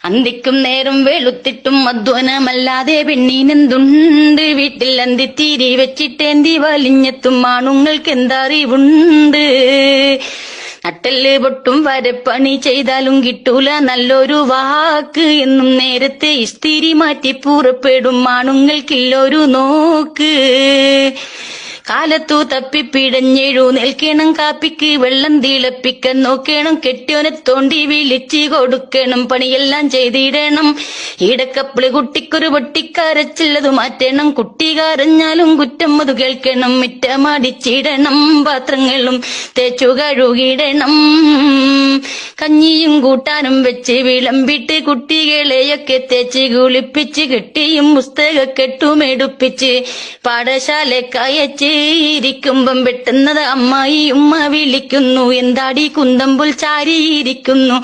അന്തിക്കും നേരം വെളുത്തിട്ടും അധ്വാനമല്ലാതെ പെണ്ണീനെന്തുണ്ട്? വീട്ടിൽ അന്തിത്തിരി വെച്ചിട്ടേന്തി വലിഞ്ഞെത്തും ആണുങ്ങൾക്ക് എന്താറിവുണ്ട്? നട്ടല് പൊട്ടും വരപ്പണി ചെയ്താലും കിട്ടൂല നല്ലൊരു വാക്ക്. എന്നും നേരത്തെ ഇസ്തിരി മാറ്റി പുറപ്പെടും ആണുങ്ങൾക്കില്ലൊരു നോക്ക്. കാലത്തു തപ്പിപ്പിടഞ്ഞെഴുന്നേൽക്കണം, കാപ്പിക്ക് വെള്ളം തിളപ്പിക്കാൻ നോക്കണം, കെട്ടിയോനെ തോണ്ടി വിളിച്ച് കൊടുക്കണം, പണിയെല്ലാം ചെയ്തിടണം. ഇടക്കപ്പിള് കുട്ടിക്കൊരു പൊട്ടിക്കരച്ചില്ലതു മാറ്റണം, കുട്ടി കരഞ്ഞാലും കുറ്റം അത് കേൾക്കണം. മിറ്റമടിച്ചിടണം, പാത്രങ്ങളും തേച്ചു കഴുകിടണം, കഞ്ഞിയും കൂട്ടാനും വെച്ച് വിളമ്പിട്ട് കുട്ടികളെയൊക്കെ തേച്ച് കുളിപ്പിച്ച് കെട്ടിയും പുസ്തകക്കെട്ടുമെടുപ്പിച്ച് പാഠശാലക്കയച്ച് ഇരിക്കുമ്പം പെട്ടെന്നത് അമ്മായി ഉമ്മ വിളിക്കുന്നു, എന്താടി കുന്തമ്പുൽ ചാരിയിരിക്കുന്നു?